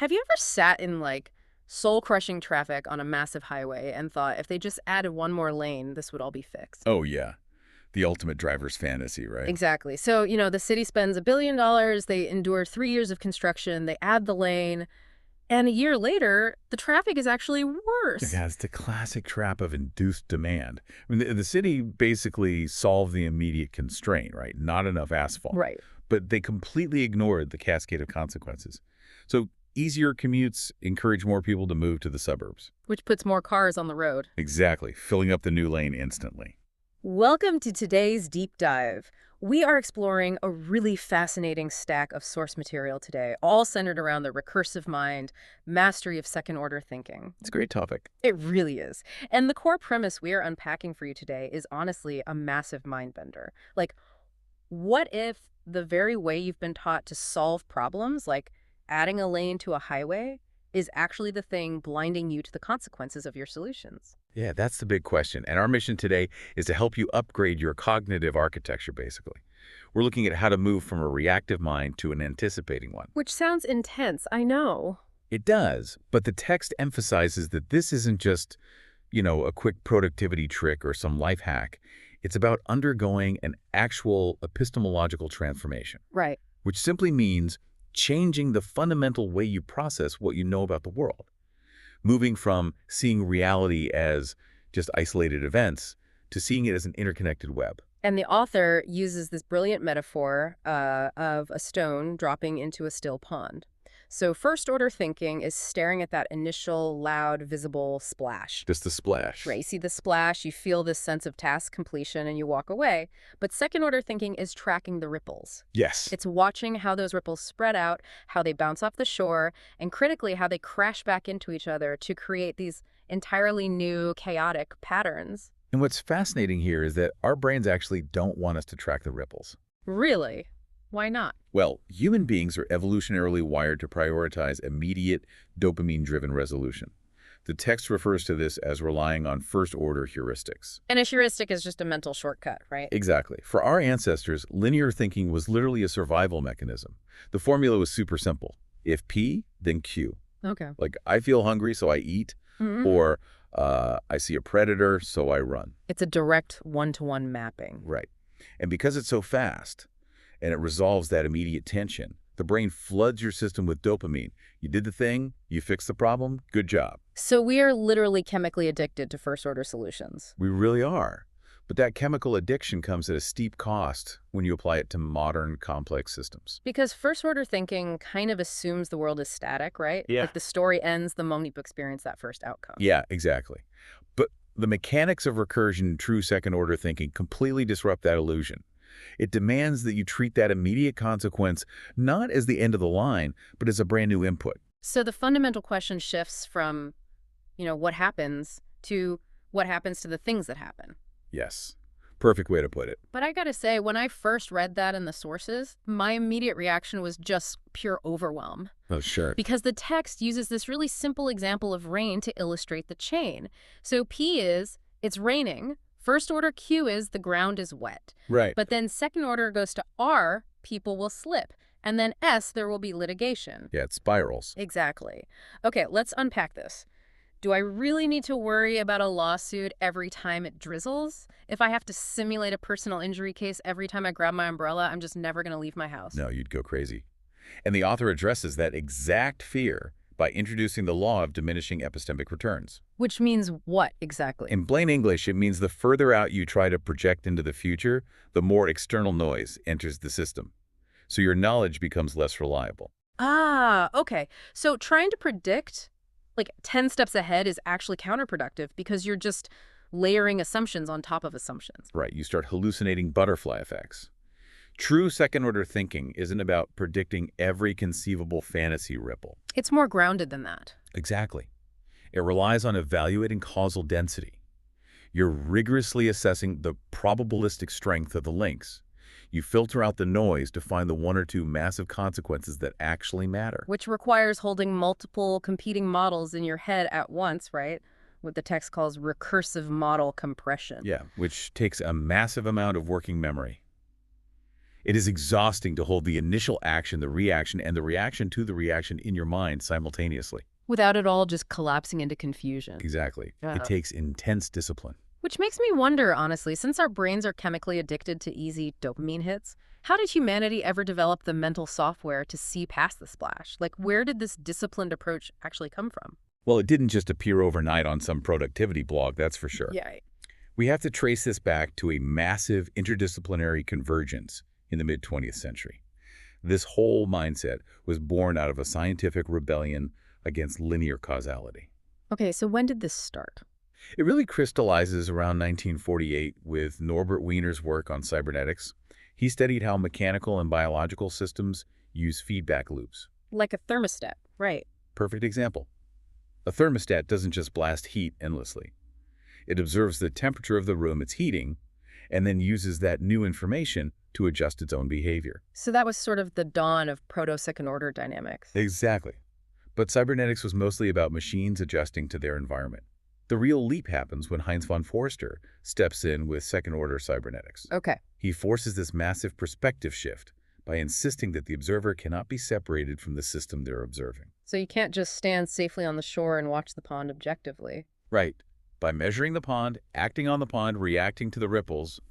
Have you ever sat in like soul-crushing traffic on a massive highway and thought if they just added one more lane, this would all be fixed? Oh, yeah. The ultimate driver's fantasy, right? Exactly. So, the city spends $1 billion, they endure 3 years of construction, they add the lane, and a year later, the traffic is actually worse. Yeah, it's the classic trap of induced demand. I mean, the city basically solved the immediate constraint, right? Not enough asphalt. Right. But they completely ignored the cascade of consequences. So easier commutes encourage more people to move to the suburbs. Which puts more cars on the road. Exactly, filling up the new lane instantly. Welcome to today's deep dive. We are exploring a really fascinating stack of source material today, all centered around the recursive mind, mastery of second-order thinking. It's a great topic. It really is. And the core premise we are unpacking for you today is honestly a massive mind bender. Like, what if the very way you've been taught to solve problems, like adding a lane to a highway, is actually the thing blinding you to the consequences of your solutions? Yeah, that's the big question. And our mission today is to help you upgrade your cognitive architecture, basically. We're looking at how to move from a reactive mind to an anticipating one. Which sounds intense, I know. It does, but the text emphasizes that this isn't just, a quick productivity trick or some life hack. It's about undergoing an actual epistemological transformation, Right. which simply means changing the fundamental way you process what you know about the world. Moving from seeing reality as just isolated events to seeing it as an interconnected web. And the author uses this brilliant metaphor of a stone dropping into a still pond. So first-order thinking is staring at that initial, loud, visible splash. Just the splash. Right, you see the splash, you feel this sense of task completion, and you walk away. But second-order thinking is tracking the ripples. Yes. It's watching how those ripples spread out, how they bounce off the shore, and critically, how they crash back into each other to create these entirely new, chaotic patterns. And what's fascinating here is that our brains actually don't want us to track the ripples. Really? Why not? Well, human beings are evolutionarily wired to prioritize immediate dopamine-driven resolution. The text refers to this as relying on first-order heuristics. And a heuristic is just a mental shortcut, right? Exactly. For our ancestors, linear thinking was literally a survival mechanism. The formula was super simple. If P, then Q. Okay. Like, I feel hungry, so I eat, or I see a predator, so I run. It's a direct one-to-one mapping. Right. And because it's so fast, and it resolves that immediate tension, the brain floods your system with dopamine. You did the thing, you fixed the problem, good job. So we are literally chemically addicted to first-order solutions. We really are. But that chemical addiction comes at a steep cost when you apply it to modern, complex systems. Because first-order thinking kind of assumes the world is static, right? Yeah. Like the story ends the moment you experience that first outcome. Yeah, exactly. But the mechanics of recursion and true second-order thinking completely disrupt that illusion. It demands that you treat that immediate consequence not as the end of the line, but as a brand new input. So the fundamental question shifts from, what happens to what happens to the things that happen. Yes. Perfect way to put it. But I gotta say, when I first read that in the sources, my immediate reaction was just pure overwhelm. Oh, sure. Because the text uses this really simple example of rain to illustrate the chain. So P is, it's raining. First order Q is, the ground is wet. Right. But then second order goes to R, people will slip. And then S, there will be litigation. Yeah, it spirals. Exactly. Okay, let's unpack this. Do I really need to worry about a lawsuit every time it drizzles? If I have to simulate a personal injury case every time I grab my umbrella, I'm just never going to leave my house. No, you'd go crazy. And the author addresses that exact fear by introducing the law of diminishing epistemic returns. Which means what exactly? In plain English, it means the further out you try to project into the future, the more external noise enters the system. So your knowledge becomes less reliable. Ah, okay. So trying to predict, like 10 steps ahead is actually counterproductive because you're just layering assumptions on top of assumptions. Right, you start hallucinating butterfly effects. True second-order thinking isn't about predicting every conceivable fantasy ripple. It's more grounded than that. Exactly. It relies on evaluating causal density. You're rigorously assessing the probabilistic strength of the links. You filter out the noise to find the one or two massive consequences that actually matter. Which requires holding multiple competing models in your head at once, right? What the text calls recursive model compression. Yeah, which takes a massive amount of working memory. It is exhausting to hold the initial action, the reaction, and the reaction to the reaction in your mind simultaneously. Without it all just collapsing into confusion. Exactly. It Yeah. takes intense discipline. Which makes me wonder, honestly, since our brains are chemically addicted to easy dopamine hits, how did humanity ever develop the mental software to see past the splash? Like, where did this disciplined approach actually come from? Well, it didn't just appear overnight on some productivity blog, that's for sure. Yeah. We have to trace this back to a massive interdisciplinary convergence in the mid-20th century. This whole mindset was born out of a scientific rebellion against linear causality. Okay, so when did this start? It really crystallizes around 1948 with Norbert Wiener's work on cybernetics. He studied how mechanical and biological systems use feedback loops. Like a thermostat, right? Perfect example. A thermostat doesn't just blast heat endlessly. It observes the temperature of the room it's heating and then uses that new information to adjust its own behavior. So that was sort of the dawn of proto-second order dynamics. Exactly. But cybernetics was mostly about machines adjusting to their environment. The real leap happens when Heinz von Forster steps in with second-order cybernetics. Okay. He forces this massive perspective shift by insisting that the observer cannot be separated from the system they're observing. So you can't just stand safely on the shore and watch the pond objectively. Right. By measuring the pond, acting on the pond, reacting to the ripples,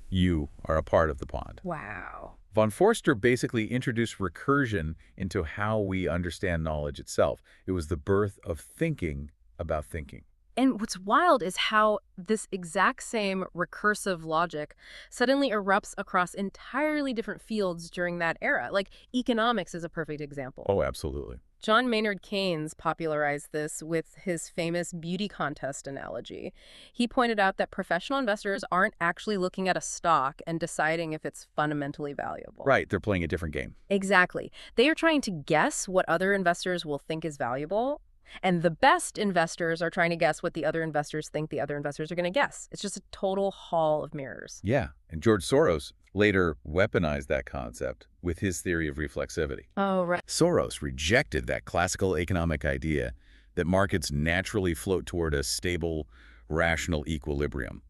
you are a part of the pond. Wow. Von Forster basically introduced recursion into how we understand knowledge itself. It was the birth of thinking about thinking. And what's wild is how this exact same recursive logic suddenly erupts across entirely different fields during that era. Like economics is a perfect example. Oh, absolutely. John Maynard Keynes popularized this with his famous beauty contest analogy. He pointed out that professional investors aren't actually looking at a stock and deciding if it's fundamentally valuable. Right, they're playing a different game. Exactly. They are trying to guess what other investors will think is valuable, and the best investors are trying to guess what the other investors think the other investors are going to guess. It's just a total hall of mirrors. Yeah, and George Soros later weaponized that concept with his theory of reflexivity. Oh, right. Soros rejected that classical economic idea that markets naturally float toward a stable, rational equilibrium.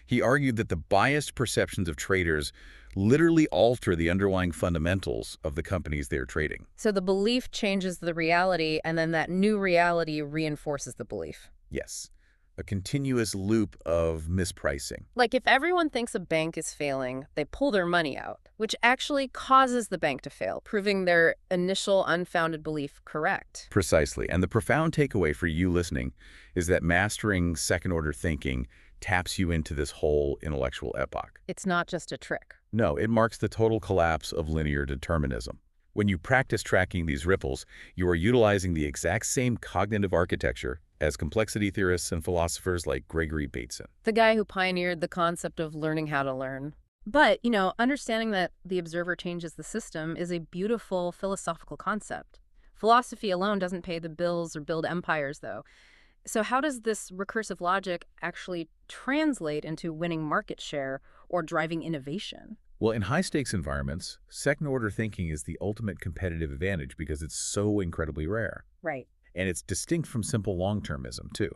He argued that the biased perceptions of traders literally alter the underlying fundamentals of the companies they're trading. So the belief changes the reality, and then that new reality reinforces the belief. Yes, a continuous loop of mispricing. Like if everyone thinks a bank is failing, they pull their money out, which actually causes the bank to fail, proving their initial unfounded belief correct. Precisely. And the profound takeaway for you listening is that mastering second-order thinking taps you into this whole intellectual epoch. It's not just a trick. No, it marks the total collapse of linear determinism. When you practice tracking these ripples, you are utilizing the exact same cognitive architecture as complexity theorists and philosophers like Gregory Bateson. The guy who pioneered the concept of learning how to learn. But, understanding that the observer changes the system is a beautiful philosophical concept. Philosophy alone doesn't pay the bills or build empires, though. So how does this recursive logic actually translate into winning market share or driving innovation? Well, in high-stakes environments, second-order thinking is the ultimate competitive advantage because it's so incredibly rare. Right. And it's distinct from simple long-termism, too.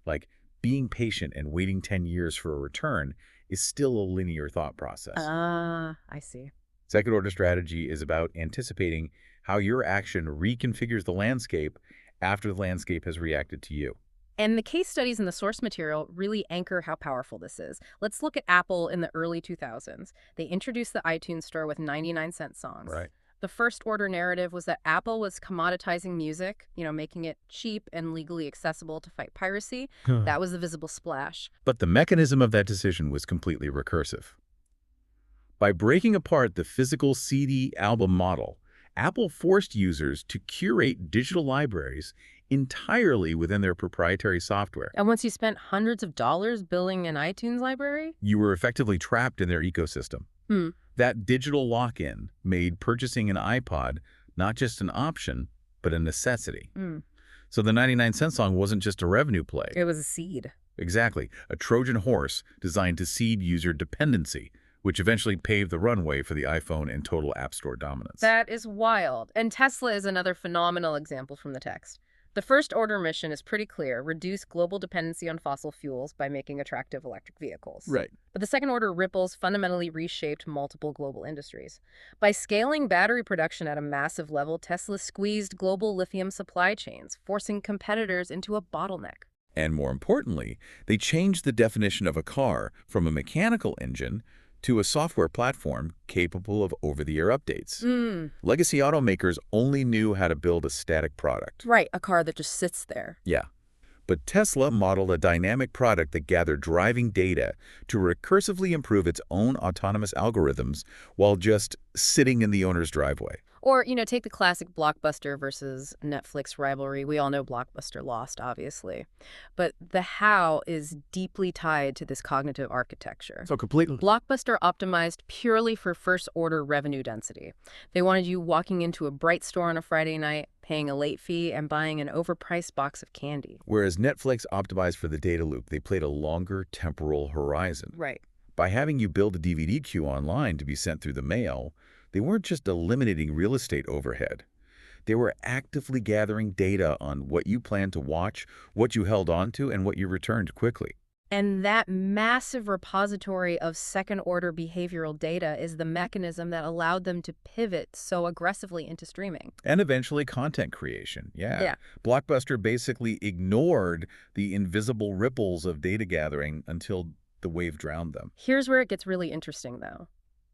Like, being patient and waiting 10 years for a return is still a linear thought process. I see. Second-order strategy is about anticipating how your action reconfigures the landscape after the landscape has reacted to you. And the case studies in the source material really anchor how powerful this is. Let's look at Apple in the early 2000s. They introduced the iTunes Store with 99-cent songs. Right. The first order narrative was that Apple was commoditizing music, making it cheap and legally accessible to fight piracy. That was the visible splash. But the mechanism of that decision was completely recursive. By breaking apart the physical CD album model, Apple forced users to curate digital libraries entirely within their proprietary software. And once you spent hundreds of dollars building an iTunes library? You were effectively trapped in their ecosystem. That digital lock-in made purchasing an iPod not just an option, but a necessity. So the 99-cent song wasn't just a revenue play. It was a seed. Exactly. A Trojan horse designed to seed user dependency, which eventually paved the runway for the iPhone and total App Store dominance. That is wild. And Tesla is another phenomenal example from the text. The first order mission is pretty clear: reduce global dependency on fossil fuels by making attractive electric vehicles. Right. But the second order ripples fundamentally reshaped multiple global industries. By scaling battery production at a massive level, Tesla squeezed global lithium supply chains, forcing competitors into a bottleneck. And more importantly, they changed the definition of a car from a mechanical engine to a software platform capable of over-the-air updates. Hmm. Legacy automakers only knew how to build a static product. Right, a car that just sits there. Yeah. But Tesla modeled a dynamic product that gathered driving data to recursively improve its own autonomous algorithms while just sitting in the owner's driveway. Or, take the classic Blockbuster versus Netflix rivalry. We all know Blockbuster lost, obviously. But the how is deeply tied to this cognitive architecture. So completely. Blockbuster optimized purely for first-order revenue density. They wanted you walking into a Bright store on a Friday night, paying a late fee, and buying an overpriced box of candy. Whereas Netflix optimized for the data loop, they played a longer temporal horizon. Right. By having you build a DVD queue online to be sent through the mail, they weren't just eliminating real estate overhead. They were actively gathering data on what you planned to watch, what you held on to, and what you returned quickly. And that massive repository of second-order behavioral data is the mechanism that allowed them to pivot so aggressively into streaming. And eventually content creation. Yeah. Yeah. Blockbuster basically ignored the invisible ripples of data gathering until the wave drowned them. Here's where it gets really interesting, though.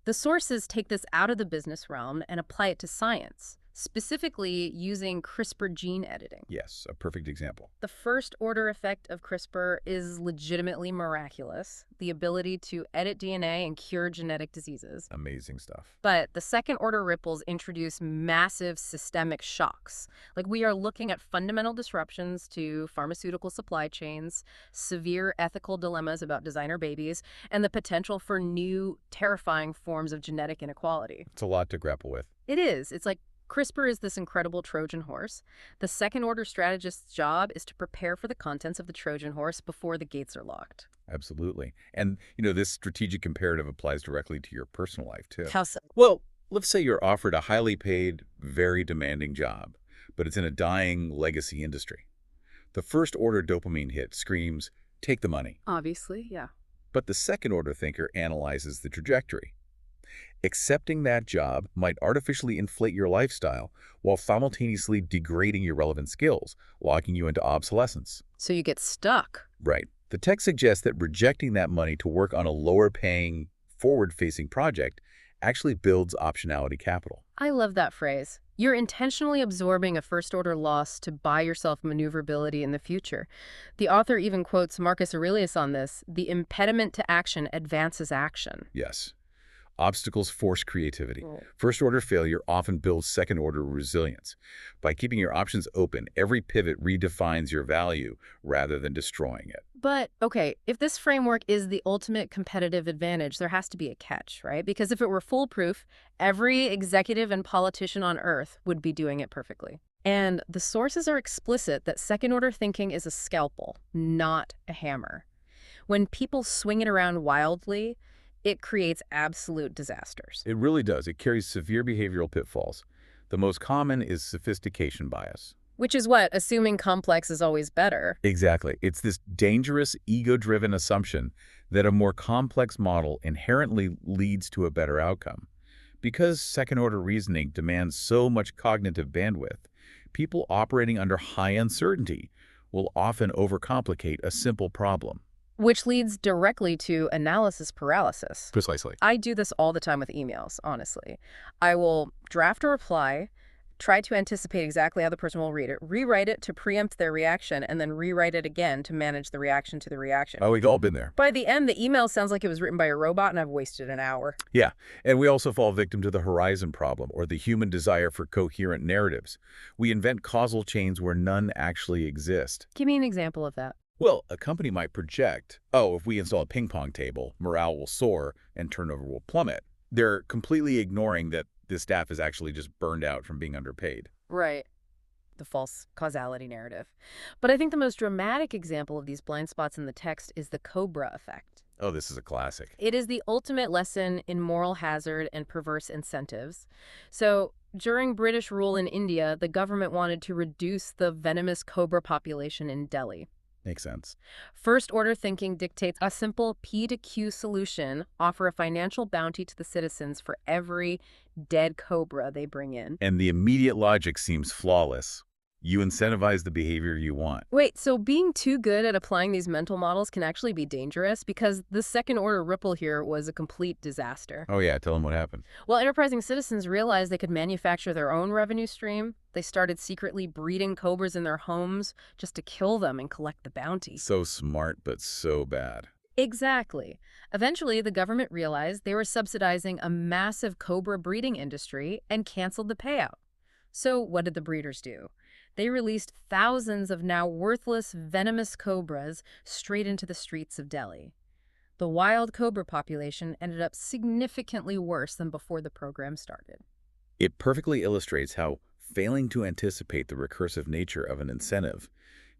The sources take this out of the business realm and apply it to science, specifically using CRISPR gene editing. Yes, a perfect example. The first order effect of CRISPR is legitimately miraculous, the ability to edit DNA and cure genetic diseases. Amazing stuff. But the second order ripples introduce massive systemic shocks. Like, we are looking at fundamental disruptions to pharmaceutical supply chains, severe ethical dilemmas about designer babies, and the potential for new, terrifying forms of genetic inequality. It's a lot to grapple with. It is. It's like CRISPR is this incredible Trojan horse. The second-order strategist's job is to prepare for the contents of the Trojan horse before the gates are locked. Absolutely. And, this strategic imperative applies directly to your personal life, too. How so? Well, let's say you're offered a highly paid, very demanding job, but it's in a dying legacy industry. The first-order dopamine hit screams, take the money. Obviously, yeah. But the second-order thinker analyzes the trajectory. Accepting that job might artificially inflate your lifestyle while simultaneously degrading your relevant skills, locking you into obsolescence. So you get stuck. Right. The text suggests that rejecting that money to work on a lower-paying, forward-facing project actually builds optionality capital. I love that phrase. You're intentionally absorbing a first-order loss to buy yourself maneuverability in the future. The author even quotes Marcus Aurelius on this: the impediment to action advances action. Yes. Obstacles force creativity. Right. First-order failure often builds second-order resilience. By keeping your options open, every pivot redefines your value rather than destroying it. But, okay, if this framework is the ultimate competitive advantage, there has to be a catch, right? Because if it were foolproof, every executive and politician on Earth would be doing it perfectly. And the sources are explicit that second-order thinking is a scalpel, not a hammer. When people swing it around wildly, it creates absolute disasters. It really does. It carries severe behavioral pitfalls. The most common is sophistication bias. Which is what? Assuming complex is always better. Exactly. It's this dangerous, ego-driven assumption that a more complex model inherently leads to a better outcome. Because second-order reasoning demands so much cognitive bandwidth, people operating under high uncertainty will often overcomplicate a simple problem. Which leads directly to analysis paralysis. Precisely. I do this all the time with emails, honestly. I will draft a reply, try to anticipate exactly how the person will read it, rewrite it to preempt their reaction, and then rewrite it again to manage the reaction to the reaction. Oh, we've all been there. By the end, the email sounds like it was written by a robot, and I've wasted an hour. Yeah, and we also fall victim to the horizon problem, or the human desire for coherent narratives. We invent causal chains where none actually exist. Give me an example of that. Well, a company might project, oh, if we install a ping pong table, morale will soar and turnover will plummet. They're completely ignoring that the staff is actually just burned out from being underpaid. Right. The false causality narrative. But I think the most dramatic example of these blind spots in the text is the Cobra effect. Oh, this is a classic. It is the ultimate lesson in moral hazard and perverse incentives. So During British rule in India, the government wanted to reduce the venomous cobra population in Delhi. Makes sense. First-order thinking dictates a simple P to Q solution, offer a financial bounty to the citizens for every dead cobra they bring in. And the immediate logic seems flawless. You incentivize the behavior you want. Wait, so being too good at applying these mental models can actually be dangerous because the second-order ripple here was a complete disaster. Oh yeah, tell them what happened. Well, enterprising citizens realized they could manufacture their own revenue stream. They started secretly breeding cobras in their homes just to kill them and collect the bounty. So smart, but so bad. Exactly. Eventually, the government realized they were subsidizing a massive cobra breeding industry and canceled the payout. So what did the breeders do? They released thousands of now worthless, venomous cobras straight into the streets of Delhi. The wild cobra population ended up significantly worse than before the program started. It perfectly illustrates how failing to anticipate the recursive nature of an incentive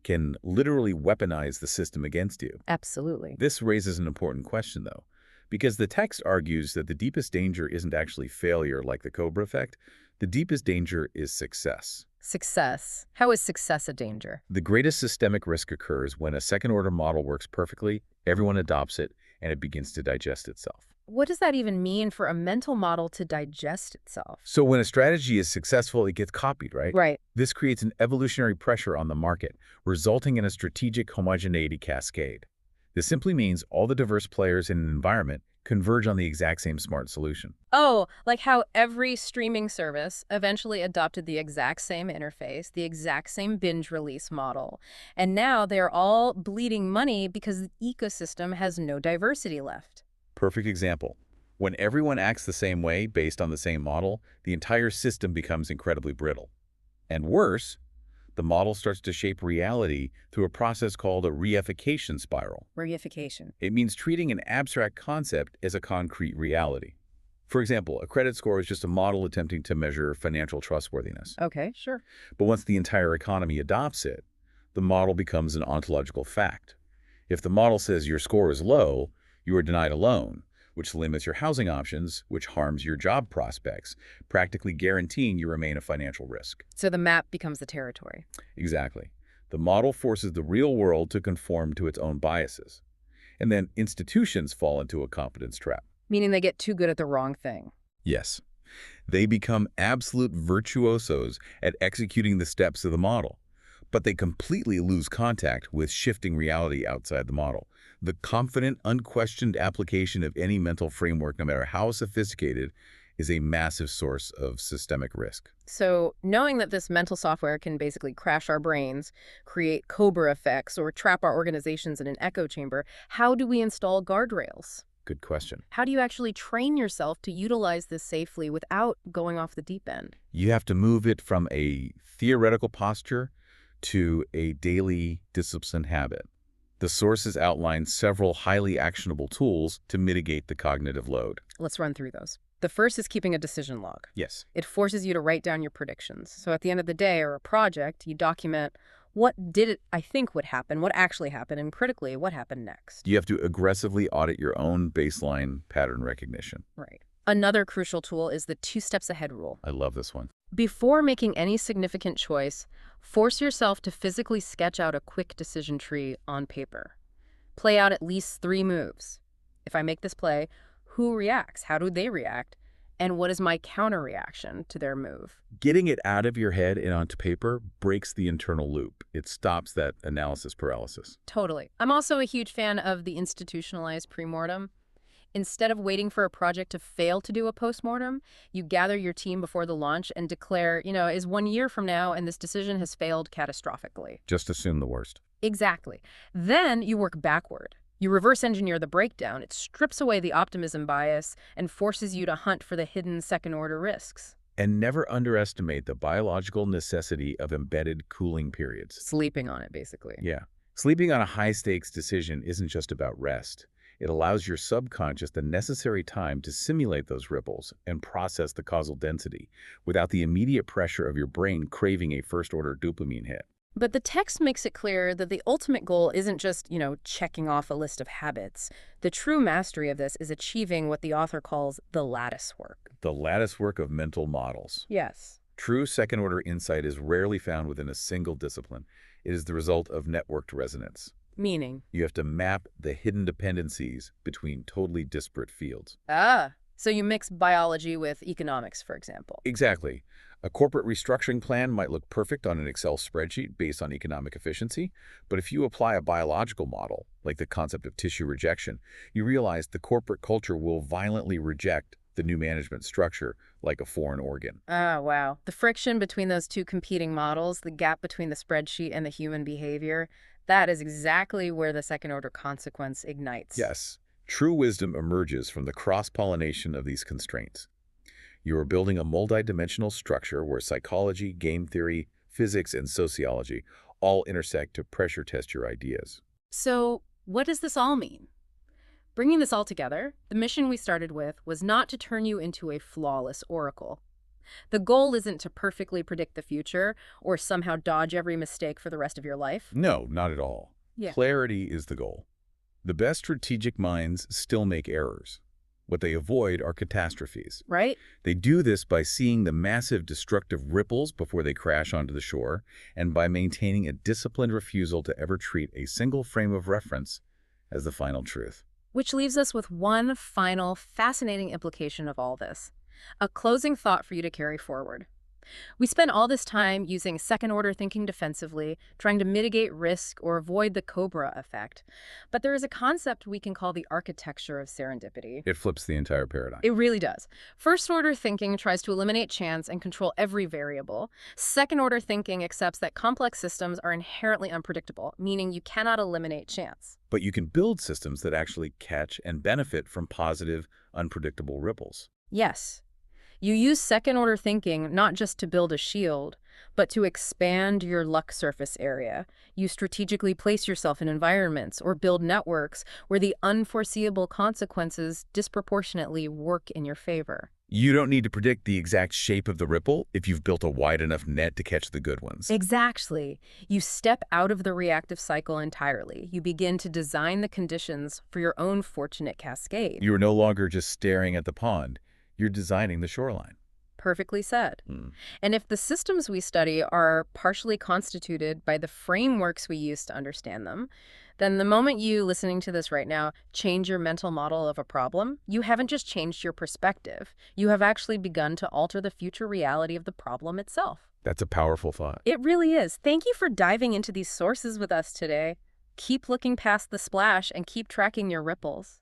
can literally weaponize the system against you. Absolutely. This raises an important question, though, because the text argues that the deepest danger isn't actually failure like the Cobra effect. The deepest danger is success. Success. How is success a danger? The greatest systemic risk occurs when a second-order model works perfectly, everyone adopts it, and it begins to digest itself. What does that even mean for a mental model to digest itself? So when a strategy is successful, it gets copied, right? Right. This creates an evolutionary pressure on the market, resulting in a strategic homogeneity cascade. This simply means all the diverse players in an environment converge on the exact same smart solution. Oh, like how every streaming service eventually adopted the exact same interface, the exact same binge release model. And now they're all bleeding money because the ecosystem has no diversity left. Perfect example. When everyone acts the same way based on the same model, the entire system becomes incredibly brittle. And worse, the model starts to shape reality through a process called a reification spiral. Reification. It means treating an abstract concept as a concrete reality. For example, a credit score is just a model attempting to measure financial trustworthiness. Okay, sure. But once the entire economy adopts it, the model becomes an ontological fact. If the model says your score is low, you are denied a loan, which limits your housing options, which harms your job prospects, practically guaranteeing you remain a financial risk. So the map becomes the territory. Exactly. The model forces the real world to conform to its own biases. And then institutions fall into a competence trap. Meaning they get too good at the wrong thing. Yes. They become absolute virtuosos at executing the steps of the model, but they completely lose contact with shifting reality outside the model. The confident, unquestioned application of any mental framework, no matter how sophisticated, is a massive source of systemic risk. So knowing that this mental software can basically crash our brains, create Cobra effects, or trap our organizations in an echo chamber, how do we install guardrails? Good question. How do you actually train yourself to utilize this safely without going off the deep end? You have to move it from a theoretical posture to a daily discipline habit. The sources outline several highly actionable tools to mitigate the cognitive load. Let's run through those. The first is keeping a decision log. Yes. It forces you to write down your predictions. So at the end of the day or a project, you document what did it I think would happen, what actually happened, and critically, what happened next. You have to aggressively audit your own baseline pattern recognition. Right. Another crucial tool is the 2 steps ahead rule. I love this one. Before making any significant choice, force yourself to physically sketch out a quick decision tree on paper. Play out at least 3 moves. If I make this play, who reacts? How do they react? And what is my counter reaction to their move? Getting it out of your head and onto paper breaks the internal loop. It stops that analysis paralysis. Totally. I'm also a huge fan of the institutionalized premortem. Instead of waiting for a project to fail to do a postmortem, you gather your team before the launch and declare, is 1 year from now and this decision has failed catastrophically. Just assume the worst. Exactly. Then you work backward. You reverse engineer the breakdown. It strips away the optimism bias and forces you to hunt for the hidden second-order risks. And never underestimate the biological necessity of embedded cooling periods. Sleeping on it, basically. Yeah. Sleeping on a high-stakes decision isn't just about rest. It allows your subconscious the necessary time to simulate those ripples and process the causal density without the immediate pressure of your brain craving a first-order dopamine hit. But the text makes it clear that the ultimate goal isn't just, checking off a list of habits. The true mastery of this is achieving what the author calls the lattice work. The lattice work of mental models. Yes. True second-order insight is rarely found within a single discipline. It is the result of networked resonance. Meaning? You have to map the hidden dependencies between totally disparate fields. Ah, so you mix biology with economics, for example. Exactly. A corporate restructuring plan might look perfect on an Excel spreadsheet based on economic efficiency, but if you apply a biological model, like the concept of tissue rejection, you realize the corporate culture will violently reject the new management structure like a foreign organ. Ah, wow. The friction between those two competing models, the gap between the spreadsheet and the human behavior, that is exactly where the second order consequence ignites. Yes, true wisdom emerges from the cross-pollination of these constraints. You are building a multidimensional structure where psychology, game theory, physics, and sociology all intersect to pressure test your ideas. So, what does this all mean? Bringing this all together, the mission we started with was not to turn you into a flawless oracle. The goal isn't to perfectly predict the future or somehow dodge every mistake for the rest of your life. No, not at all. Yeah. Clarity is the goal. The best strategic minds still make errors. What they avoid are catastrophes. Right? They do this by seeing the massive destructive ripples before they crash onto the shore, and by maintaining a disciplined refusal to ever treat a single frame of reference as the final truth. Which leaves us with one final fascinating implication of all this. A closing thought for you to carry forward. We spend all this time using second-order thinking defensively, trying to mitigate risk or avoid the Cobra effect. But there is a concept we can call the architecture of serendipity. It flips the entire paradigm. It really does. First-order thinking tries to eliminate chance and control every variable. Second-order thinking accepts that complex systems are inherently unpredictable, meaning you cannot eliminate chance. But you can build systems that actually catch and benefit from positive, unpredictable ripples. Yes. You use second-order thinking not just to build a shield, but to expand your luck surface area. You strategically place yourself in environments or build networks where the unforeseeable consequences disproportionately work in your favor. You don't need to predict the exact shape of the ripple if you've built a wide enough net to catch the good ones. Exactly. You step out of the reactive cycle entirely. You begin to design the conditions for your own fortunate cascade. You are no longer just staring at the pond. You're designing the shoreline. Perfectly said. And if the systems we study are partially constituted by the frameworks we use to understand them, then the moment you, listening to this right now, change your mental model of a problem, you haven't just changed your perspective. You have actually begun to alter the future reality of the problem itself. That's a powerful thought. It really is. Thank you for diving into these sources with us today. Keep looking past the splash and keep tracking your ripples.